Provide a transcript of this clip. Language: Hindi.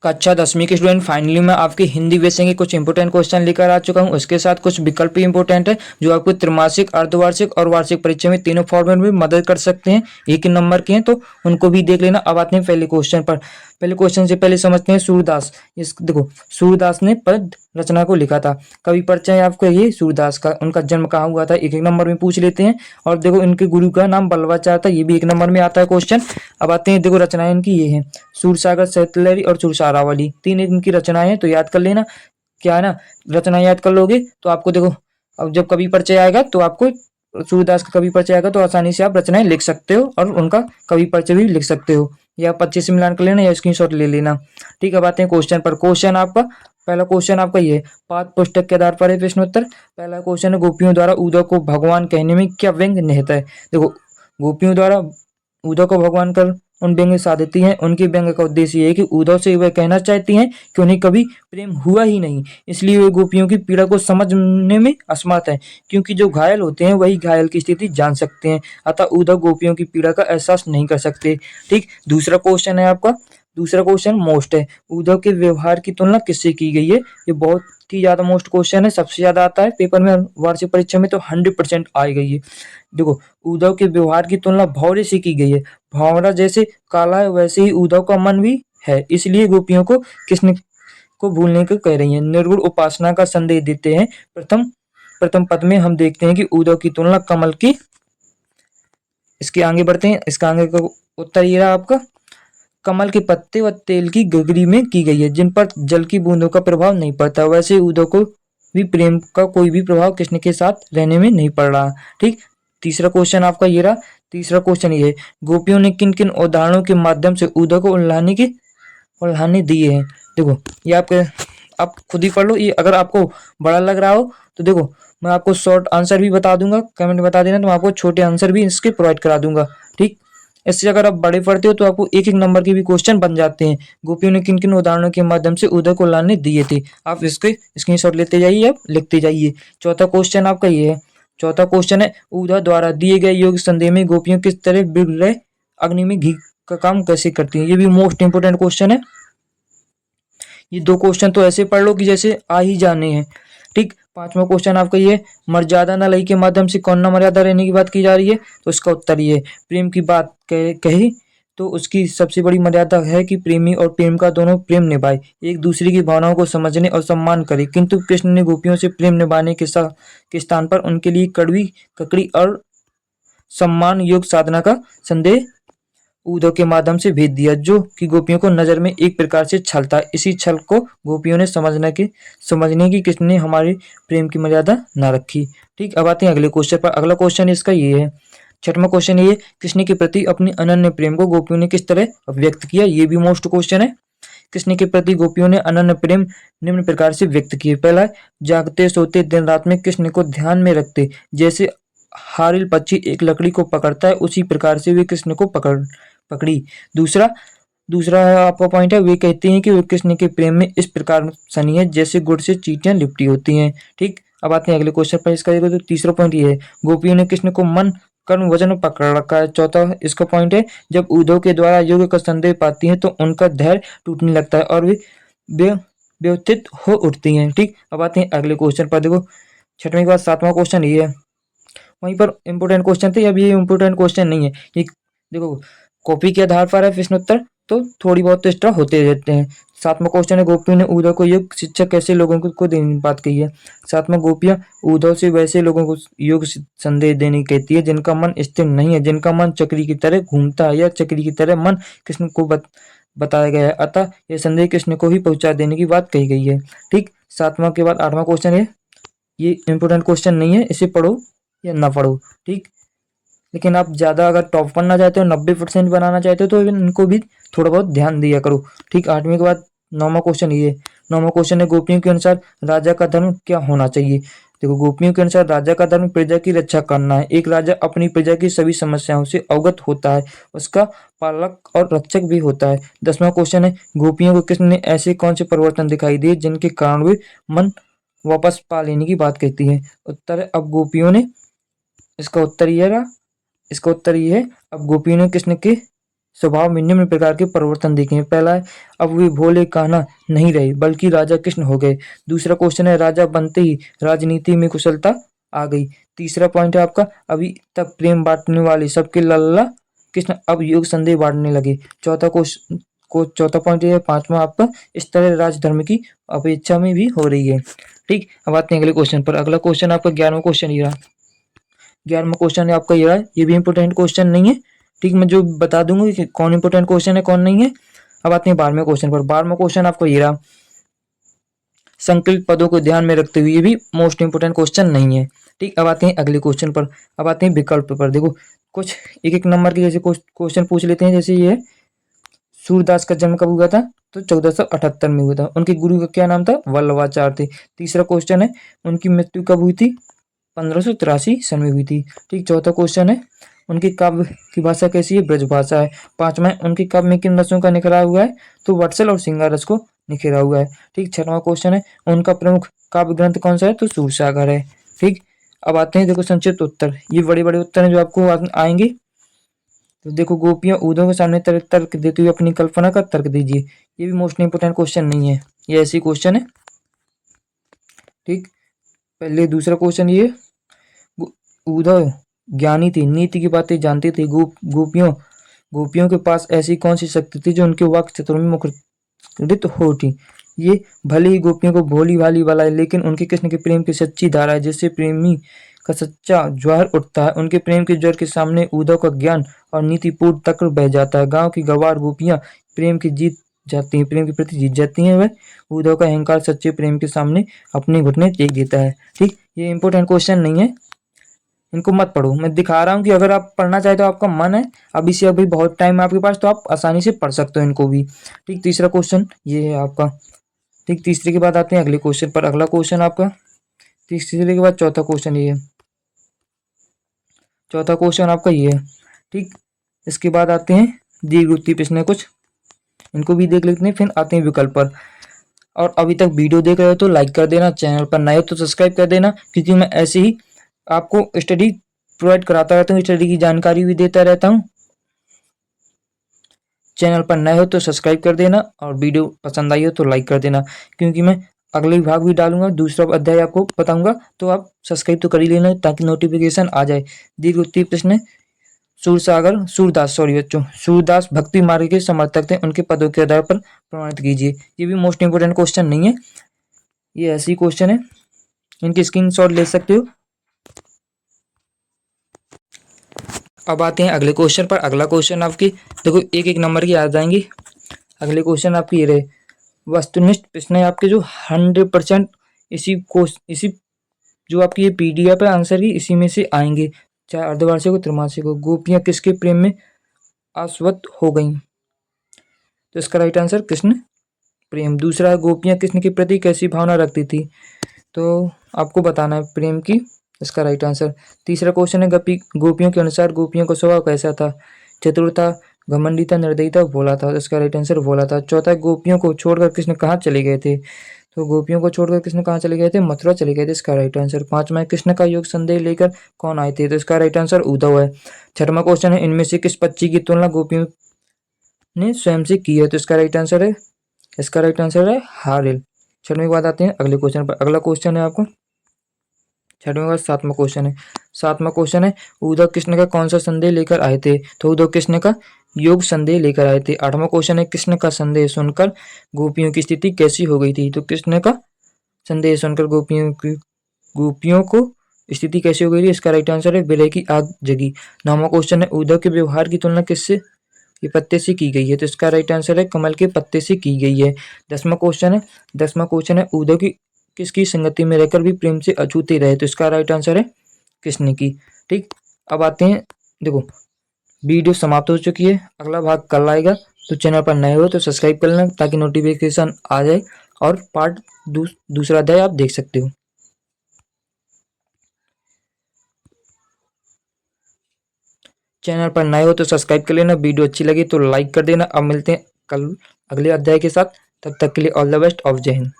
कक्षा 10वीं के स्टूडेंट, फाइनली मैं आपके हिंदी विषय के कुछ इंपोर्टेंट क्वेश्चन लेकर आ चुका हूं। उसके साथ कुछ विकल्प भी इंपोर्टेंट है जो आपको त्रैमासिक, अर्धवार्षिक और वार्षिक परीक्षा में तीनों फॉर्मेट में मदद कर सकते हैं। एक ही नंबर के हैं तो उनको भी देख लेना। अब आते हैं पहले क्वेश्चन पर। पहले क्वेश्चन से पहले समझते हैं सूरदास। इस देखो, सूरदास ने पद रचना को लिखा था। कवि परिचय है आपको ये सूरदास का, उनका जन्म कहाँ हुआ था एक एक नंबर में पूछ लेते हैं। और देखो, इनके गुरु का नाम बल्लवाचार्य था, ये भी एक नंबर में आता है क्वेश्चन। अब आते हैं, देखो रचनाएं इनकी ये है, सूरसागर, सतलरी और सुरसारावली, तीन इनकी रचनाएं हैं तो याद कर लेना। क्या है ना, रचना याद कर लोगे तो आपको देखो, अब जब कवि परिचय आएगा तो आपको सूरदास का कवि परिचय आएगा तो आसानी से आप रचनाएं लिख सकते हो और उनका कवि परिचय भी लिख सकते हो। या आप अच्छे से मिलान कर लेना या स्क्रीनशॉट ले लेना। ठीक है, अब आते हैं क्वेश्चन पर। क्वेश्चन आपका, पहला क्वेश्चन आपका ये है, पाठ्य पुस्तक के आधार पर है प्रश्नोत्तर। पहला क्वेश्चन है, गोपियों द्वारा उद्धव को भगवान कहने में क्या व्यंग निहित है। देखो, गोपियों द्वारा उद्धव को भगवान कर उन व्यंग साधती हैं। उनके व्यंग का उद्देश्य ये है कि उद्धव से वह कहना चाहती हैं कि उन्हें कभी प्रेम हुआ ही नहीं, इसलिए वे गोपियों की पीड़ा को समझने में असमर्थ हैं, क्योंकि जो घायल होते हैं वही घायल की स्थिति जान सकते हैं। अतः उद्धव गोपियों की पीड़ा का एहसास नहीं कर सकते। ठीक, दूसरा क्वेश्चन है आपका, दूसरा क्वेश्चन मोस्ट है, उद्धव के व्यवहार की तुलना किससे की गई है। ये बहुत ही ज्यादा मोस्ट क्वेश्चन है, सबसे ज्यादा आता है पेपर में, वार्षिक परीक्षा में तो 100% आ गई है। देखो, उद्धव के व्यवहार की तुलना भौरे से की गई है। भौरा जैसे काला है वैसे ही उद्धव का मन भी है, इसलिए गोपियों को कृष्ण को भूलने को कह रही है। निर्गुण उपासना का संदेश देते हैं। प्रथम प्रथम पद में हम देखते हैं कि उद्धव की तुलना कमल की, इसके आगे बढ़ते हैं, इसका आगे का उत्तर ये रहा आपका, कमल के पत्ते व तेल की गगरी में की गई है, जिन पर जल की बूंदों का प्रभाव नहीं पड़ता। वैसे उद्धव को भी प्रेम का कोई भी प्रभाव कृष्ण के साथ रहने में नहीं पड़ रहा। ठीक, तीसरा क्वेश्चन आपका ये रहा। तीसरा क्वेश्चन ये है, गोपियों ने किन किन उदाहरणों के माध्यम से उद्धव को उल्लाने दिए हैं। देखो, ये आपके, आप खुद ही पढ़ लो। ये अगर आपको बड़ा लग रहा हो तो देखो, मैं आपको शॉर्ट आंसर भी बता दूंगा, कमेंट बता देना तो मैं आपको छोटे आंसर भी इसके प्रोवाइड करा दूंगा। ठीक, इससे अगर आप बड़े पढ़ते हो तो आपको एक एक नंबर के भी क्वेश्चन बन जाते हैं। गोपियों ने किन किन उदाहरणों के माध्यम से उद्धव को लाने दिए थे, आप इसके स्क्रीनशॉट लेते जाइए, आप लिखते जाइए। चौथा क्वेश्चन आपका ये है, चौथा क्वेश्चन है, उद्धव द्वारा दिए गए योग संदेह में गोपियों किस तरह बिगड़े अग्नि में घी का काम कैसे करती हैं। ये भी मोस्ट इंपोर्टेंट क्वेश्चन है। ये दो क्वेश्चन तो ऐसे पढ़ लो कि जैसे आ ही जाने हैं। ठीक, पांचवा क्वेश्चन आपका ये, मर्यादा न लई के माध्यम से कौन न मर्यादा रहने की बात की जा रही है, तो इसका उत्तर ये, प्रेम की बात कही तो उसकी सबसे बड़ी मर्यादा है कि प्रेमी और प्रेमिका दोनों प्रेम निभाए, एक दूसरे की भावनाओं को समझने और सम्मान करे। किंतु कृष्ण ने गोपियों से प्रेम निभाने के स्थान पर उनके लिए कड़वी, ककड़ी और सम्मान योग साधना का संदेह उद्धव के माध्यम से भेज दिया, जो कि गोपियों को नजर में एक प्रकार से छल था। इसी छल को गोपियों ने समझने की कृष्ण ने हमारे प्रेम की मर्यादा न रखी। ठीक, अब आते हैं अगले क्वेश्चन पर। अगला क्वेश्चन इसका ये है, छठवां क्वेश्चन ये, कृष्ण के प्रति अपने अनन्य प्रेम को गोपियों ने किस तरह व्यक्त किया। ये भी मोस्ट क्वेश्चन है। कृष्ण के प्रति गोपियों ने अनन्य प्रेम निम्न प्रकार से व्यक्त किए। पहला, जागते सोते दिन रात में कृष्ण को ध्यान में रखते, जैसे हारिल पक्षी एक लकड़ी को पकड़ता है उसी प्रकार से वे कृष्ण को पकड़ी। दूसरा दूसरा है आपका पॉइंट है, वे कहते हैं कि वे कृष्ण के प्रेम में इस प्रकार सनी है जैसे गुड़ से चींटियां लिपटी होती हैं। ठीक, अब आते हैं अगले क्वेश्चन पर। इसका देखो, तो तीसरा पॉइंट ये है, गोपियों ने कृष्ण को मन कर्म वचन में पकड़ रखा है। चौथा इसका पॉइंट है, जब उद्धव के द्वारा योग का संदेह पाती हैं तो उनका धैर्य टूटने लगता है और वे व्यथित हो उठती हैं। ठीक, अब आते हैं अगले क्वेश्चन पर। देखो, छठवें के बाद सातवां क्वेश्चन ये है, वहीं पर इंपोर्टेंट क्वेश्चन थे, अब ये इंपोर्टेंट क्वेश्चन नहीं है। ये देखो, कॉपी के आधार पर है प्रश्नोत्तर, तो थोड़ी बहुत तो एक्स्ट्रा होते रहते हैं। सातवां क्वेश्चन है, गोपियों ने उद्धव को योग शिक्षा कैसे लोगों को देने की बात कही है। सातवां, गोपियां उद्धव से वैसे लोगों को योग संदेश देने की कहती है जिनका मन स्थिर नहीं है, जिनका मन चक्री की तरह घूमता है या चक्री की तरह मन कृष्ण को बताया गया है, अतः यह संदेश कृष्ण को ही पहुंचा देने की बात कही गई है। ठीक, सातवां के बाद आठवां क्वेश्चन है, ये इंपोर्टेंट क्वेश्चन नहीं है, इसे पढ़ो या ना पढ़ो। ठीक, लेकिन आप ज़्यादा अगर टॉप करना चाहते हो, 90% बनाना चाहते हो, तो इनको भी थोड़ा बहुत ध्यान दिया करो। ठीक, आठवीं के बाद नौवां क्वेश्चन ये, नौवां क्वेश्चन है, गोपियों के अनुसार राजा का धर्म क्या होना चाहिए। देखो, गोपियों के अनुसार राजा का धर्म प्रजा की रक्षा करना है। एक राजा अपनी प्रजा की सभी समस्याओं से अवगत होता है, उसका पालक और रक्षक भी होता है। 10वां क्वेश्चन है, गोपियों को कृष्ण ने ऐसे कौन से परिवर्तन दिखाई दिए जिनके कारण वे मन वापस पा लेने की बात कहती है। उत्तर है, अब गोपियों ने, इसका उत्तर ये रहा, इसका उत्तर ये है, अब गोपियों ने कृष्ण के स्वभाव में निम्न प्रकार के परिवर्तन देखें। पहला है, अब वे भोले कान्हा नहीं रहे बल्कि राजा कृष्ण हो गए। दूसरा क्वेश्चन है, राजा बनते ही राजनीति में कुशलता आ गई। तीसरा पॉइंट है आपका, अभी तक प्रेम बांटने वाले सबके लल्ला कृष्ण अब योग संदेह बांटने लगे। चौथा क्वेश्चन को चौथा पॉइंट है, पांचवा आपका, इस तरह राजधर्म की अपेक्षा में भी हो रही है। ठीक, अब आते हैं अगले क्वेश्चन पर। अगला क्वेश्चन आपका 11वां क्वेश्चन ये रहा। 11वां क्वेश्चन है आपका ये रहा, ये भी इंपोर्टेंट क्वेश्चन नहीं है। ठीक, मैं जो बता दूंगा कि कौन इंपोर्टेंट क्वेश्चन है कौन नहीं है। अब आते हैं 12वें क्वेश्चन पर। 12वां क्वेश्चन आपको ये रहा, संकलित पदों को ध्यान में रखते हुए, ये भी मोस्ट इंपोर्टेंट क्वेश्चन नहीं है। ठीक, अब आते हैं अगले क्वेश्चन पर। अब आते हैं विकल्प पर। देखो कुछ एक एक नंबर के जैसे क्वेश्चन पूछ लेते हैं। जैसे ये है, सूरदास का जन्म कब हुआ था? तो 1478 में हुआ था। उनके गुरु का क्या नाम था? वल्लभाचार्य थे। तीसरा क्वेश्चन है, उनकी मृत्यु कब हुई थी? 1583 सन में हुई थी। ठीक, चौथा क्वेश्चन है, उनकी काव्य की भाषा कैसी है? ब्रज भाषा है। पांचवा है, उनकी काव्य में किन रसों का निखरा हुआ है? तो वत्सल और श्रृंगार रस को निखरा हुआ है। ठीक, छठवां क्वेश्चन है, उनका प्रमुख काव्य ग्रंथ कौन सा है? तो सूरसागर है। ठीक, अब आते हैं देखो संक्षिप्त उत्तर। ये बड़े बड़े उत्तर हैं जो आपको आएंगे। तो देखो, गोपियां उद्धव के सामने तर्क देते हुए अपनी कल्पना का तर्क दीजिए। ये भी मोस्ट इंपोर्टेंट क्वेश्चन नहीं है, ये ऐसी क्वेश्चन है। ठीक, पहले दूसरा क्वेश्चन ये, उद्धव ज्ञानी थे, नीति की बातें जानते थे। गोपियों के पास ऐसी कौन सी शक्ति थी जो उनके वाक चतुर में मुखरित होती? ये भले ही गोपियों को भोली भाली बनाए, लेकिन उनके कृष्ण के प्रेम की सच्ची धारा है, जिससे प्रेमी का सच्चा ज्वार उठता है। उनके प्रेम के ज्वार के सामने उद्धव का ज्ञान और नीतिपूर्ण तक्र बह जाता है। गांव की गवार गोपियां प्रेम की जीत जाती हैं, प्रेम के प्रति जीत जाती हैं। वह उद्धव का अहंकार सच्चे प्रेम के सामने अपने घुटने टेक देता है। ठीक, ये इंपोर्टेंट क्वेश्चन नहीं है, इनको मत पढ़ो। मैं दिखा रहा हूँ कि अगर आप पढ़ना चाहे तो आपका मन है, अभी से अभी बहुत टाइम है आपके पास, तो आप आसानी से पढ़ सकते हो इनको भी। ठीक, तीसरा क्वेश्चन ये है आपका। ठीक, तीसरे के बाद आते हैं अगले क्वेश्चन पर। अगला क्वेश्चन आपका, तीसरे के बाद चौथा क्वेश्चन ये है। चौथा क्वेश्चन आपका ये है। ठीक, इसके बाद आते हैं दीर्घ उत्तीर्ण प्रश्न कुछ, इनको भी देख लेते हैं, फिर आते हैं विकल्प पर। और अभी तक वीडियो देख रहे हो तो लाइक कर देना, चैनल पर नए हो तो सब्सक्राइब कर देना, क्योंकि मैं ऐसे ही आपको स्टडी प्रोवाइड कराता रहता हूँ, स्टडी की जानकारी भी देता रहता हूँ। चैनल पर नए हो तो सब्सक्राइब कर देना, और वीडियो पसंद आई हो तो लाइक कर देना, क्योंकि मैं अगले भाग भी डालूंगा, दूसरा अध्याय आपको बताऊंगा, तो आप सब्सक्राइब तो कर ही लेना ताकि नोटिफिकेशन आ जाए। दीर्घ उत्तीर्ण प्रश्न, सूरदास भक्ति मार्ग के समर्थक थे, उनके पदों के आधार पर प्रमाणित कीजिए। ये भी मोस्ट इंपोर्टेंट क्वेश्चन नहीं है, ये ऐसी क्वेश्चन है, इनकी स्क्रीनशॉट ले सकते हो। अब आते हैं अगले क्वेश्चन पर। अगला क्वेश्चन आपकी देखो एक एक नंबर की आ जाएंगी। अगले क्वेश्चन आपकी ये रहे, वस्तुनिष्ठ प्रश्न है आपके जो 100% इसी जो आपकी ये पीडीएफ है आंसर की, इसी में से आएंगे, चाहे अर्धवार्षिक हो त्रैमासिक हो। गोपियां किसके प्रेम में आश्वस्त हो गईं? तो इसका राइट आंसर कृष्ण प्रेम। दूसरा, गोपियां कृष्ण के प्रति कैसी भावना रखती थी? तो आपको बताना है प्रेम की, इसका राइट आंसर। तीसरा क्वेश्चन है, गोपियों के अनुसार गोपियों का स्वभाव कैसा था? चतुरता, घमंडी था, निर्दयी था, भोला था। इसका राइट आंसर भोला था। चौथा, गोपियों को छोड़कर कृष्ण कहाँ चले गए थे? तो गोपियों को छोड़कर कृष्ण कहाँ चले गए थे? मथुरा चले गए थे। इसका राइट आंसर। पांचवा, कृष्ण का योग संदेह लेकर कौन आए थे? तो इसका राइट आंसर उद्धव है। छठवां क्वेश्चन है, इनमें से किस पक्षी की तुलना गोपियों ने स्वयं से की है? तो इसका राइट आंसर है हारिल। छठवें के बाद आते हैं अगले क्वेश्चन पर। अगला क्वेश्चन है आपको छठवें के बाद सातवां क्वेश्चन है। सातवां क्वेश्चन है, उद्धव कृष्ण का कौन सा संदेह लेकर आए थे? तो उद्धव कृष्ण का योग संदेह लेकर आए थे। आठवां क्वेश्चन है, कृष्ण का संदेह सुनकर गोपियों की स्थिति कैसी हो गई थी? तो कृष्ण का संदेह सुनकर गोपियों को स्थिति कैसी हो गई थी? इसका राइट आंसर है विलय की आग जगी। नौवां क्वेश्चन है, उद्धव के व्यवहार की तुलना किससे ये पत्ते से की गई है? तो इसका राइट आंसर है कमल के पत्ते से की गई है। दसवां क्वेश्चन है, उद्धव की किसकी संगति में रहकर भी प्रेम से अछूते रहे? तो इसका राइट आंसर है कृष्ण की। ठीक, अब आते हैं, देखो वीडियो समाप्त हो चुकी है, अगला भाग कल आएगा, तो चैनल पर नए हो तो सब्सक्राइब कर लेना ताकि नोटिफिकेशन आ जाए, और पार्ट दूसरा अध्याय आप देख सकते हो। चैनल पर नए हो तो सब्सक्राइब कर लेना, वीडियो अच्छी लगी तो लाइक कर देना। अब मिलते हैं कल अगले अध्याय के साथ, तब तक के लिए ऑल द बेस्ट ऑफ जय हिंद।